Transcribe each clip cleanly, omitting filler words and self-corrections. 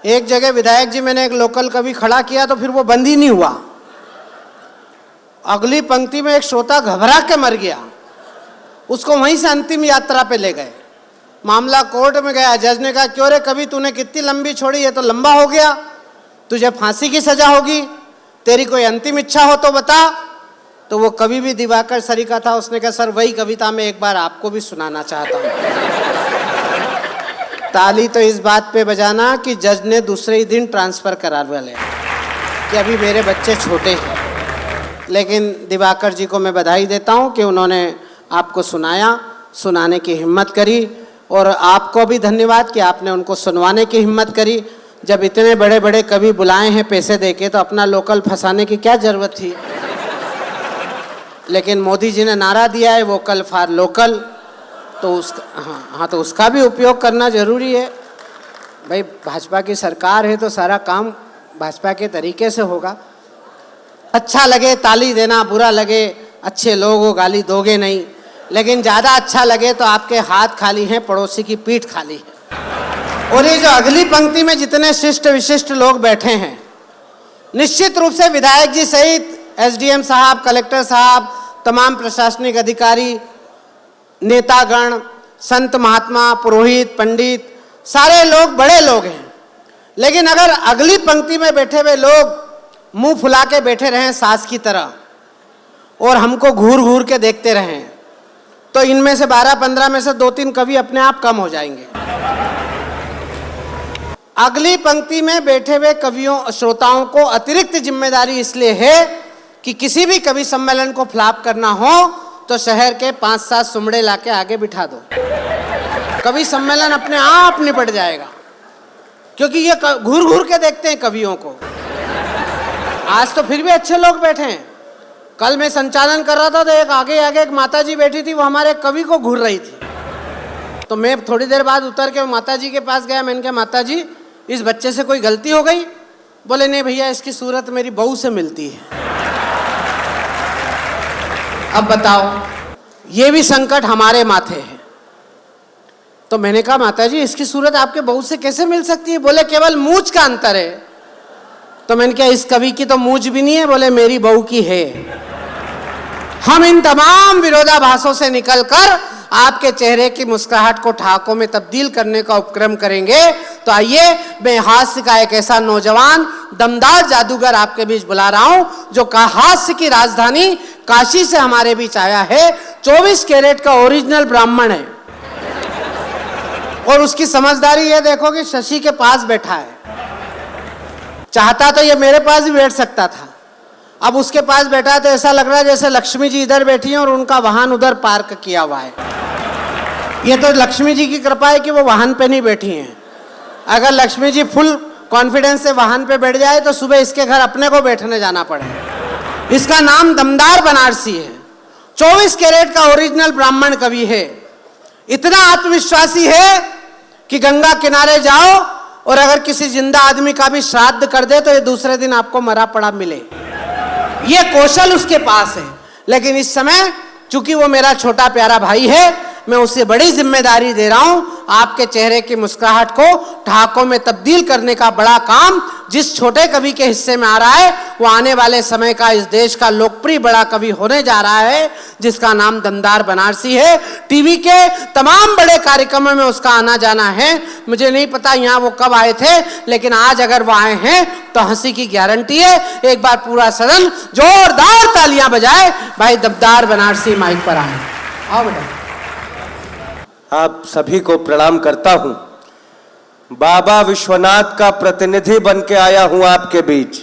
एक जगह विधायक जी मैंने एक लोकल कवि खड़ा किया तो फिर वो बंद ही नहीं हुआ। अगली पंक्ति में एक श्रोता घबरा के मर गया, उसको वहीं से अंतिम यात्रा पे ले गए। मामला कोर्ट में गया, जज ने कहा क्यों रे कवि तूने कितनी लंबी छोड़ी, ये तो लंबा हो गया, तुझे फांसी की सजा होगी, तेरी कोई अंतिम इच्छा हो तो बता। तो वो कवि भी दिवाकर सरी का था, उसने कहा सर वही कविता मैं एक बार आपको भी सुनाना चाहता हूँ। ताली तो इस बात पे बजाना कि जज ने दूसरे ही दिन ट्रांसफ़र करवा लिया कि अभी मेरे बच्चे छोटे हैं। लेकिन दिवाकर जी को मैं बधाई देता हूँ कि उन्होंने आपको सुनाने की हिम्मत करी, और आपको भी धन्यवाद कि आपने उनको सुनवाने की हिम्मत करी। जब इतने बड़े बड़े कवि बुलाए हैं पैसे देके तो अपना लोकल फंसाने की क्या ज़रूरत थी। लेकिन मोदी जी ने नारा दिया है वोकल फॉर लोकल, तो उसका तो उसका भी उपयोग करना ज़रूरी है। भाई भाजपा की सरकार है तो सारा काम भाजपा के तरीके से होगा। अच्छा लगे ताली देना, बुरा लगे अच्छे लोग हो गाली दोगे नहीं, लेकिन ज़्यादा अच्छा लगे तो आपके हाथ खाली हैं, पड़ोसी की पीठ खाली है। और ये जो अगली पंक्ति में जितने शिष्ट विशिष्ट लोग बैठे हैं, निश्चित रूप से विधायक जी सहित एसडीएम साहब, कलेक्टर साहब, तमाम प्रशासनिक अधिकारी, नेतागण, संत महात्मा, पुरोहित, पंडित, सारे लोग बड़े लोग हैं। लेकिन अगर अगली पंक्ति में बैठे हुए लोग मुंह फुला के बैठे रहें सास की तरह और हमको घूर घूर के देखते रहें, तो इनमें से 12-15 में से 2-3 कवि अपने आप कम हो जाएंगे। अगली पंक्ति में बैठे हुए कवियों, श्रोताओं को अतिरिक्त जिम्मेदारी इसलिए है कि किसी भी कवि सम्मेलन को फ्लॉप करना हो तो शहर के 5-7 सुमड़े लाके आगे बिठा दो, कवि सम्मेलन अपने आप निपट जाएगा। क्योंकि ये घूर घूर के देखते हैं कवियों को। आज तो फिर भी अच्छे लोग बैठे हैं। कल मैं संचालन कर रहा था तो एक आगे एक माता जी बैठी थी, वो हमारे कवि को घूर रही थी। तो मैं थोड़ी देर बाद उतर के माता जी के पास गया। मैंने कहा माता जी इस बच्चे से कोई गलती हो गई? बोले नहीं भैया, इसकी सूरत मेरी बहू से मिलती है। अब बताओ, ये भी संकट हमारे माथे है। तो मैंने कहा माता जी इसकी सूरत आपके बहू से कैसे मिल सकती है? बोले केवल मूंछ का अंतर है। तो मैंने कहा इस कवि की तो मूंछ भी नहीं है। बोले मेरी बहू की है। हम इन तमाम विरोधाभासों से निकलकर आपके चेहरे की मुस्कुराहट को ठहाकों में तब्दील करने का उपक्रम करेंगे। तो आइए, मैं हास्य का एक ऐसा नौजवान दमदार जादूगर आपके बीच बुला रहा हूं जो हास्य की राजधानी काशी से हमारे बीच आया है। 24 कैरेट का ओरिजिनल ब्राह्मण है, और उसकी समझदारी ये देखो कि शशि के पास बैठा है। चाहता तो ये मेरे पास भी बैठ सकता था, अब उसके पास बैठा है तो ऐसा लग रहा है जैसे लक्ष्मी जी इधर बैठी हैं और उनका वाहन उधर पार्क किया हुआ है। ये तो लक्ष्मी जी की कृपा है कि वो वाहन पे नहीं बैठी हैं। अगर लक्ष्मी जी फुल कॉन्फिडेंस से वाहन पे बैठ जाए तो सुबह इसके घर अपने को बैठने जाना पड़े। इसका नाम दमदार बनारसी है। 24 कैरेट का ओरिजिनल ब्राह्मण कवि है। इतना आत्मविश्वासी है कि गंगा किनारे जाओ और अगर किसी जिंदा आदमी का भी श्राद्ध कर दे तो ये दूसरे दिन आपको मरा पड़ा मिले। ये कौशल उसके पास है। लेकिन इस समय चूंकि वो मेरा छोटा प्यारा भाई है, मैं उसे बड़ी जिम्मेदारी दे रहा हूं। आपके चेहरे की मुस्कुराहट को ठहाकों में तब्दील करने का बड़ा काम जिस छोटे कवि के हिस्से में आ रहा है, वो आने वाले समय का इस देश का लोकप्रिय बड़ा कवि होने जा रहा है, जिसका नाम दमदार बनारसी है। टीवी के तमाम बड़े कार्यक्रमों में उसका आना जाना है। मुझे नहीं पता यहाँ वो कब आए थे, लेकिन आज अगर वो आए हैं तो हंसी की गारंटी है। एक बार पूरा सदन जोरदार तालियां बजाए। भाई दमदार बनारसी माइक पर आए। आओ बेटा। आप सभी को प्रणाम करता हूं। बाबा विश्वनाथ का प्रतिनिधि बन के आया हूं आपके बीच।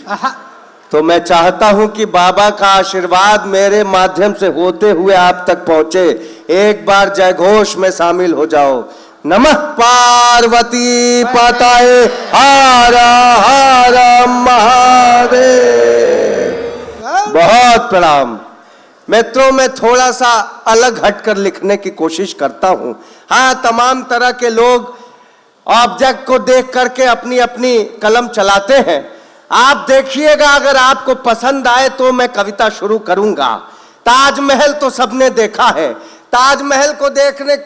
तो मैं चाहता हूं कि बाबा का आशीर्वाद मेरे माध्यम से होते हुए आप तक पहुंचे। एक बार जय घोष में शामिल हो जाओ। नमः पार्वती पताये हर हर महादेव। बहुत प्रणाम। मित्रों, मैं थोड़ा सा अलग हटकर लिखने की कोशिश करता हूं। हाँ, तमाम तरह के लोग ऑब्जेक्ट को देख करके अपनी अपनी कलम चलाते हैं। आप देखिएगा, अगर आपको पसंद आए तो मैं कविता शुरू करूंगा। ताजमहल तो सबने देखा है। ताजमहल को देखने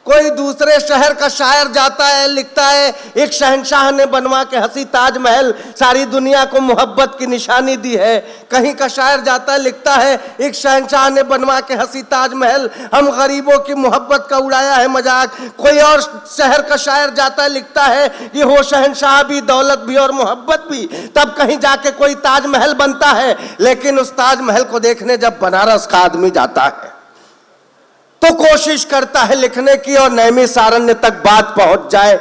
कोई दूसरे शहर का शायर जाता है, लिखता है एक शहंशाह ने बनवा के हंसी ताजमहल सारी दुनिया को मोहब्बत की निशानी दी है। कहीं का शायर जाता है, लिखता है एक शहंशाह ने बनवा के हंसी ताजमहल हम गरीबों की मोहब्बत का उड़ाया है मजाक। कोई और शहर का शायर जाता है, लिखता है ये हो शहंशाह भी, दौलत भी और मोहब्बत भी। तब कहीं जाके कोई ताजमहल बनता है, लेकिन उस ताजमहल को देखने जब बनारस का आदमी जाता है तो कोशिश करता है लिखने की और नैमिषारण्य तक बात पहुंच जाए।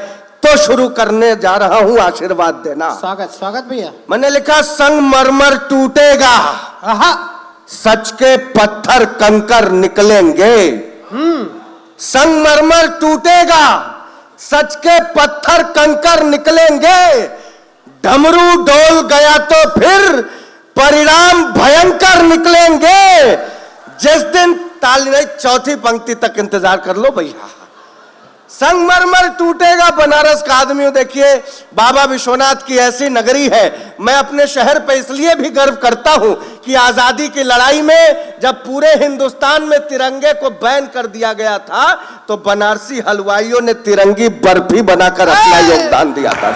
तो शुरू करने जा रहा हूं आशीर्वाद देना। स्वागत स्वागत भैया। मैंने लिखा संगमरमर टूटेगा, सच के पत्थर कंकर निकलेंगे। संगमरमर टूटेगा, सच के पत्थर कंकर निकलेंगे। डमरू डोल गया तो फिर परिणाम भयंकर निकलेंगे। जिस दिन ताली नहीं, चौथी पंक्ति तक इंतजार कर लो भैया। संगमरमर टूटेगा, बनारस का आदमी हो। देखिए बाबा विश्वनाथ की ऐसी नगरी है। मैं अपने शहर पे इसलिए भी गर्व करता हूं कि आजादी की लड़ाई में जब पूरे हिंदुस्तान में तिरंगे को बैन कर दिया गया था तो बनारसी हलवाइयों ने तिरंगी बर्फी बनाकर अपना योगदान दिया था।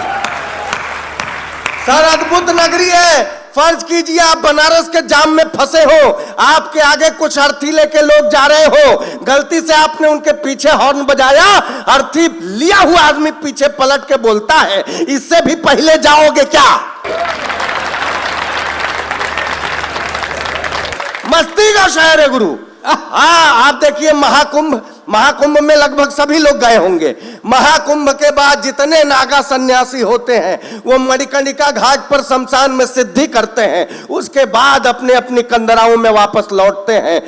सर अद्भुत नगरी है। फर्ज कीजिए आप बनारस के जाम में फंसे हो, आपके आगे कुछ अर्थी लेके लोग जा रहे हो, गलती से आपने उनके पीछे हॉर्न बजाया, अर्थी लिया हुआ आदमी पीछे पलट के बोलता है इससे भी पहले जाओगे क्या? मस्ती का शहर है गुरु। हाँ आप देखिए महाकुंभ में लगभग सभी लोग गए होंगे। महाकुंभ के बाद जितने नागा सन्यासी होते हैं वो मणिकर्णिका घाट पर शमशान में सिद्धि करते हैं, उसके बाद अपने अपनी कंदराओं में वापस लौटते हैं।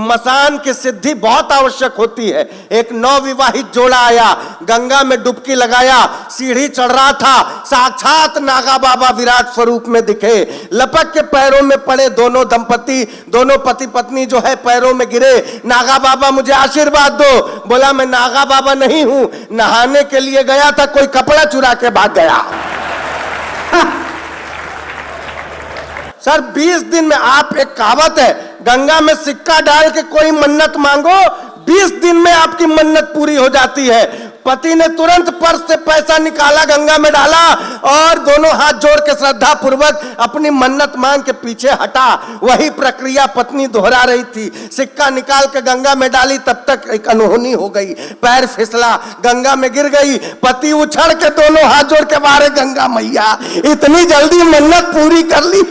मसान की सिद्धि बहुत आवश्यक होती है। एक नवविवाहित जोड़ा आया, गंगा में डुबकी लगाया, सीढ़ी चढ़ रहा था, साक्षात नागा बाबा विराट स्वरूप में दिखे। लपक के पैरों में पड़े दोनों दंपति, दोनों पति पत्नी जो है पैरों में गिरे। नागा बाबा मुझे आशीर्वाद दो। बोला मैं नागा बाबा नहीं हूं, नहाने के लिए गया था, कोई कपड़ा चुरा के भाग गया। सर 20 दिन में, आप एक कहावत है गंगा में सिक्का डाल के कोई मन्नत मांगो, 20 दिन में आपकी मन्नत पूरी हो जाती है। पति ने तुरंत पर्स से पैसा निकाला, गंगा में डाला और दोनों हाथ जोड़ के श्रद्धा पूर्वक अपनी मन्नत मांग के पीछे हटा। वही प्रक्रिया पत्नी दोहरा रही थी। सिक्का निकाल के गंगा में डाली, तब तक एक अनहोनी हो गई, पैर फिसला, गंगा में गिर गई। पति उछड़ के दोनों हाथ जोड़ के मारे, गंगा मैया इतनी जल्दी मन्नत पूरी कर ली।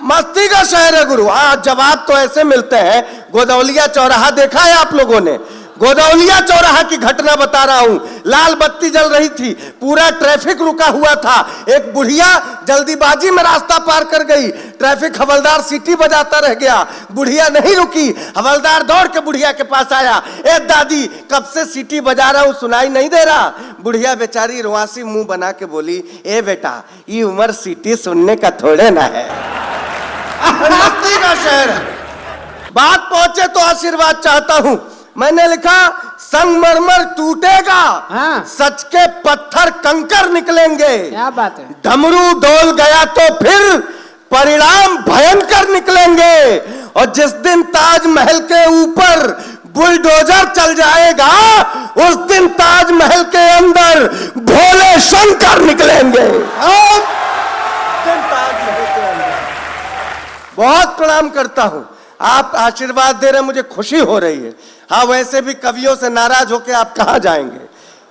मस्ती का शहर है गुरु। हाँ जवाब तो ऐसे मिलते हैं। गोदौलिया चौराहा देखा है आप लोगों ने? गोदौलिया चौराहा की घटना बता रहा हूं। लाल बत्ती जल रही थी, पूरा ट्रैफिक रुका हुआ था। एक बुढ़िया जल्दीबाजी में रास्ता पार कर गई। ट्रैफिक हवलदार सीटी बजाता रह गया, बुढ़िया नहीं रुकी। हवलदार दौड़ के बुढ़िया के पास आया, ए दादी कब से सीटी बजा रहा हूं, सुनाई नहीं दे रहा? बुढ़िया बेचारी रुआसी मुंह बना के बोली, ए बेटा ये उम्र सीटी सुनने का थोड़े ना है। मस्ती का शहर है। बात पहुंचे तो आशीर्वाद चाहता हूं। मैंने लिखा संगमरमर टूटेगा, सच के पत्थर कंकर निकलेंगे। क्या बात है। डमरू डोल गया तो फिर परिणाम भयंकर निकलेंगे। और जिस दिन ताजमहल के ऊपर बुलडोजर चल जाएगा, उस दिन ताजमहल के अंदर भोले शंकर निकलेंगे। बहुत प्रणाम करता हूं, आप आशीर्वाद दे रहे हैं, मुझे खुशी हो रही है। हाँ वैसे भी कवियों से नाराज होकर आप कहां जाएंगे।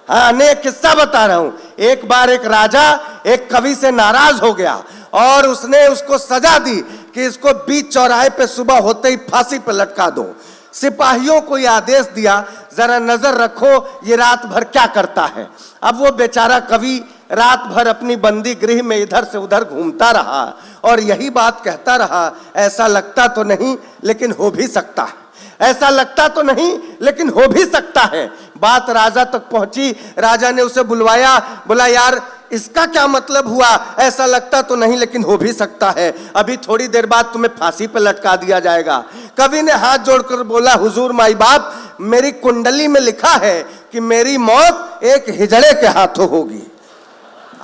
हाँ अनेक किस्सा बता रहा हूं। एक बार एक राजा एक कवि से नाराज हो गया और उसने उसको सजा दी कि इसको बीच चौराहे पे सुबह होते ही फांसी पे लटका दो। सिपाहियों को यह आदेश दिया, जरा नजर रखो ये रात भर क्या करता है। अब वो बेचारा कवि रात भर अपनी बंदी गृह में इधर से उधर घूमता रहा और यही बात कहता रहा, ऐसा लगता तो नहीं लेकिन हो भी सकता है, ऐसा लगता तो नहीं लेकिन हो भी सकता है। बात राजा तक पहुंची, राजा ने उसे बुलवाया, बोला यार इसका क्या मतलब हुआ, ऐसा लगता तो नहीं लेकिन हो भी सकता है, अभी थोड़ी देर बाद तुम्हें फांसी पे लटका दिया जाएगा। कवि ने हाथ जोड़कर बोला, हुजूर माई बाप मेरी कुंडली में लिखा है कि मेरी मौत एक हिजड़े के हाथों होगी।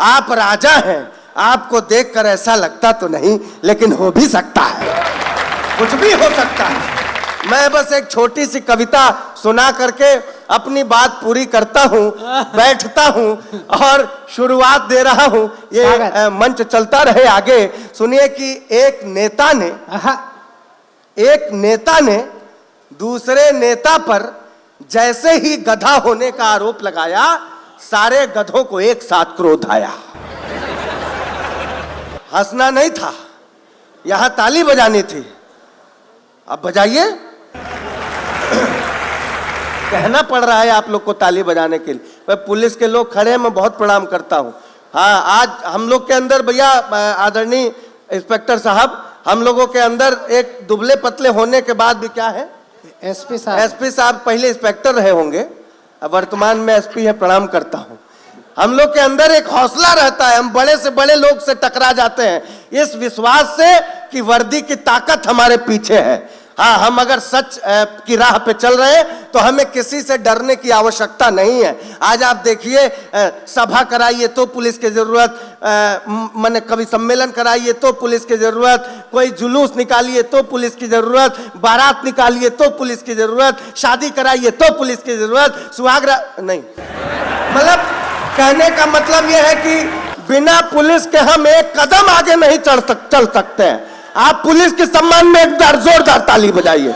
आप राजा हैं, आपको देखकर ऐसा लगता तो नहीं लेकिन हो भी सकता है, कुछ भी हो सकता है। मैं बस एक छोटी सी कविता सुना करके अपनी बात पूरी करता हूँ, बैठता हूँ और शुरुआत दे रहा हूँ। ये मंच चलता रहे आगे। सुनिए कि एक नेता ने दूसरे नेता पर जैसे ही गधा होने का आरोप लगाया, सारे गधों को एक साथ क्रोध आया। हंसना नहीं था, यहां ताली बजानी थी। अब बजाइए। कहना पड़ रहा है आप लोग को ताली बजाने के लिए। मैं पुलिस के लोग खड़े हैं, मैं बहुत प्रणाम करता हूं। हाँ, आज हम लोग के अंदर भैया, आदरणीय इंस्पेक्टर साहब, हम लोगों के अंदर एक दुबले पतले होने के बाद भी क्या है, एसपी साहब पहले इंस्पेक्टर रहे होंगे, अब वर्तमान में एसपी है, प्रणाम करता हूं। हम लोग के अंदर एक हौसला रहता है, हम बड़े से बड़े लोग से टकरा जाते हैं इस विश्वास से कि वर्दी की ताकत हमारे पीछे है। हाँ, हम अगर सच की राह पे चल रहे हैं तो हमें किसी से डरने की आवश्यकता नहीं है। आज आप देखिए, सभा कराइए तो पुलिस की जरूरत, माने कवि सम्मेलन कराइए तो पुलिस की जरूरत, कोई जुलूस निकालिए तो पुलिस की जरूरत, बारात निकालिए तो पुलिस की जरूरत, शादी कराइए तो पुलिस की जरूरत, सुहागरा नहीं। मतलब कहने का मतलब यह है कि बिना पुलिस के हम एक कदम आगे नहीं चल सकते हैं। आप पुलिस के सम्मान में एक बार जोरदार ताली बजाइए।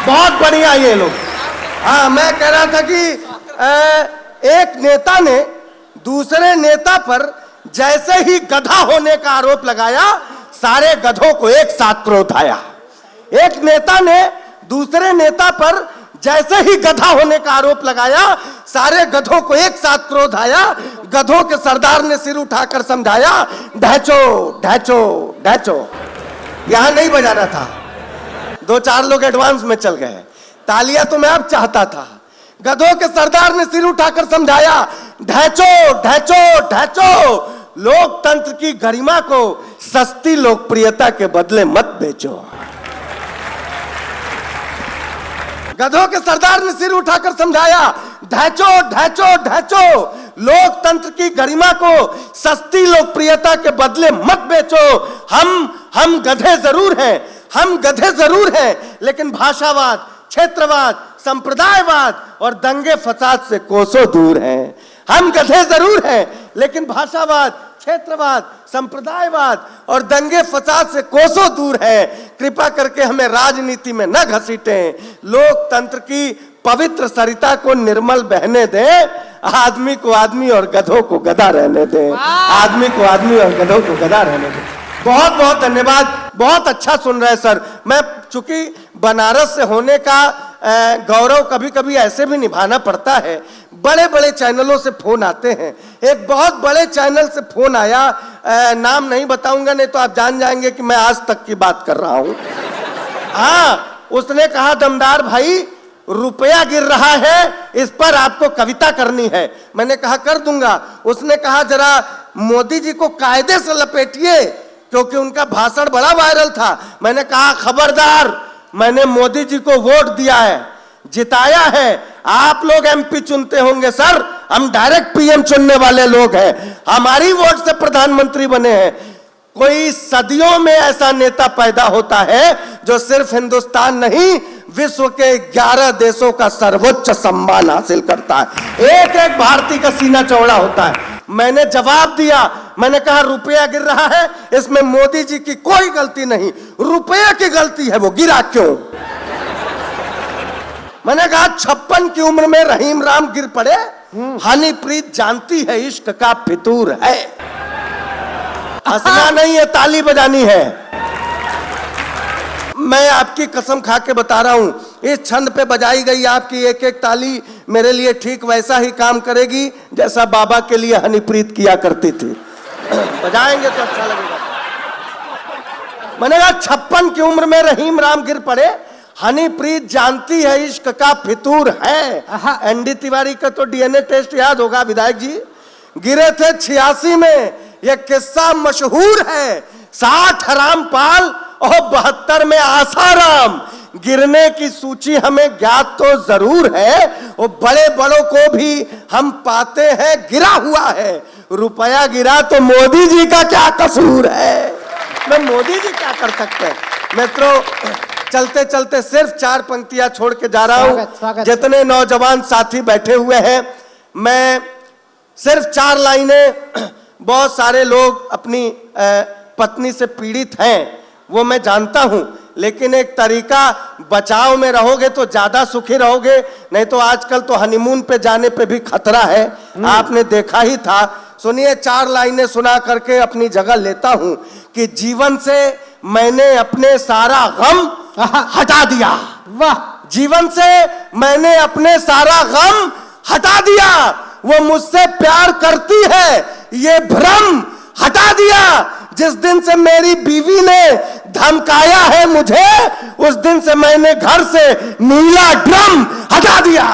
बहुत बढ़िया ये लोग। हाँ, मैं कह रहा था कि एक नेता ने दूसरे नेता पर जैसे ही गधा होने का आरोप लगाया, सारे गधों को एक साथ क्रोध आया। एक नेता ने दूसरे नेता पर जैसे ही गधा होने का आरोप लगाया, सारे गधों को एक साथ क्रोध आया। गधों के सरदार ने सिर उठाकर समझाया, ढैचो ढैचो ढैचो। यहां नहीं बजाना था, 2-4 लोग एडवांस में चल गए। तालियां तो मैं अब चाहता था। गधों के सरदार ने सिर उठाकर समझाया, ढैचो ढैचो ढैचो। लोकतंत्र की गरिमा को सस्ती लोकप्रियता के बदले मत बेचो। गधों के सरदार ने सिर उठाकर समझाया, ढैचो ढैचो ढैचो। लोकतंत्र की गरिमा को सस्ती लोकप्रियता के बदले मत बेचो। हम गधे जरूर हैं, हम गधे जरूर हैं, लेकिन भाषावाद, क्षेत्रवाद, संप्रदायवाद और दंगे फसाद से कोसों दूर हैं। हम गधे जरूर हैं, लेकिन भाषावाद, क्षेत्रवाद, संप्रदायवाद और दंगे फसाद से कोसों दूर है। कृपा करके हमें राजनीति में न घसीटें। लोकतंत्र की पवित्र सरिता को निर्मल बहने दें। आदमी को आदमी और गधों को गधा रहने दें। आदमी को आदमी और गधों को गधा रहने दें। बहुत बहुत धन्यवाद। बहुत अच्छा सुन रहे सर। मैं चूंकि बनारस से होने का गौरव कभी कभी ऐसे भी निभाना पड़ता है। बड़े बड़े चैनलों से फोन आते हैं। एक बहुत बड़े चैनल से फोन आया, नाम नहीं बताऊंगा नहीं तो आप जान जाएंगे कि मैं आज तक की बात कर रहा हूं। हाँ, उसने कहा, दमदार भाई रुपया गिर रहा है, इस पर आपको कविता करनी है। मैंने कहा कर दूंगा। उसने कहा जरा मोदी जी को कायदे से लपेटिए, क्योंकि उनका भाषण बड़ा वायरल था। मैंने कहा खबरदार, मैंने मोदी जी को वोट दिया है, जिताया है। आप लोग एमपी चुनते होंगे सर, हम डायरेक्ट पीएम चुनने वाले लोग हैं। हमारी वोट से प्रधानमंत्री बने हैं। कोई सदियों में ऐसा नेता पैदा होता है जो सिर्फ हिंदुस्तान नहीं, विश्व के 11 देशों का सर्वोच्च सम्मान हासिल करता है। एक एक भारतीय का सीना चौड़ा होता है। मैंने जवाब दिया, मैंने कहा रुपया गिर रहा है, इसमें मोदी जी की कोई गलती नहीं, रुपये की गलती है। वो गिरा क्यों? मैंने कहा 56 की उम्र में रहीम राम गिर पड़े। हनीप्रीत जानती है इश्क का फितूर है। हंसना नहीं है, ताली बजानी है। मैं आपकी कसम खा के बता रहा हूं, इस छंद पे बजाई गई आपकी एक एक ताली मेरे लिए ठीक वैसा ही काम करेगी जैसा बाबा के लिए हनीप्रीत किया करती थी। बजाएंगे तो अच्छा लगेगा। मैंने कहा 56 की उम्र में रहीम राम गिर पड़े। हनीप्रीत जानती है इश्क का फितूर है। एनडी तिवारी का तो डीएनए टेस्ट याद होगा विधायक जी। गिरे थे 86 में, यह किस्सा मशहूर है। 60 रामपाल और 72 में आसाराम। गिरने की सूची हमें ज्ञात तो जरूर है, वो बड़े बड़ों को भी हम पाते हैं गिरा हुआ है। रुपया गिरा तो मोदी जी का क्या कसूर है? मैं मोदी जी क्या कर सकते हैं? मित्रों, चलते चलते सिर्फ 4 पंक्तियां छोड़ के जा रहा स्वागत, हूं। स्वागत। जितने नौजवान साथी बैठे हुए हैं, मैं सिर्फ 4 लाइनें, बहुत सारे लोग अपनी पत्नी से पीड़ित हैं, वो मैं जानता हूं, लेकिन एक तरीका, बचाव में रहोगे तो ज्यादा सुखी रहोगे, नहीं तो आजकल तो हनीमून पे जाने पे भी खतरा है, आपने देखा ही था। सुनिए, 4 लाइनें सुना करके अपनी जगह लेता हूं कि जीवन से मैंने अपने सारा गम हटा दिया। वाह, जीवन से मैंने अपने सारा गम हटा दिया। वो मुझसे प्यार करती है, ये भ्रम हटा दिया। जिस दिन से मेरी बीवी ने धमकाया है मुझे, उस दिन से मैंने घर से नीला ड्रम हटा दिया।